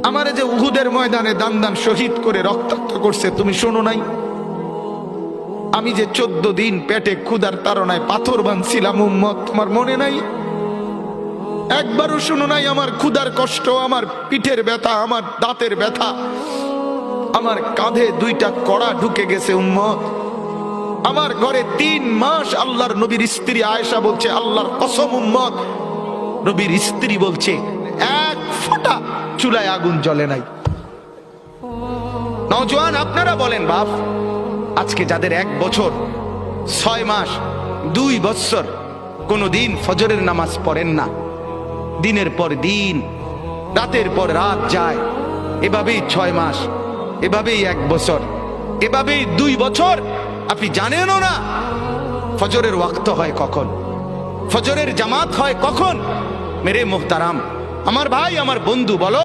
আমারে যে উহুদের ময়দানে দান দান শহীদ করে রক্তাক্ত করছে তুমি শোনো নাই? আমি যে 14 দিন পেটে ক্ষুধার তাড়নায় পাথর বাঁধছিলাম উম্মত, তোমার মনে নাই? একবারও শোনো নাই আমার ক্ষুধার কষ্ট, আমার পিঠের ব্যথা, আমার দাঁতের ব্যথা, আমার কাঁধে 2টা কড়া ঢুকে গেছে উম্মত। আমার ঘরে 3 মাস আল্লাহর নবীর স্ত্রী আয়েশা বলছে, আল্লাহর কসম উম্মত, নবীর স্ত্রী বলছে এক ফোঁটা চুলায় আগুন জ্বলে নাই। নওজোয়ান আপনারা বলেন বাপ, আজকে যাদের 1 বছর 6 মাস 2 বছর কোনদিন ফজরের নামাজ পড়েন না, দিনের পর দিন রাতের পর রাত যায়, এভাবেই 6 মাস, এভাবেই 1 বছর, এভাবেই 2 বছর, আপনি জানেনও না ফজরের ওয়াক্ত হয় কখন, ফজরের জামাত হয় কখন। মেরে মুহতারাম, আমার ভাই, আমার বন্ধু, বলো।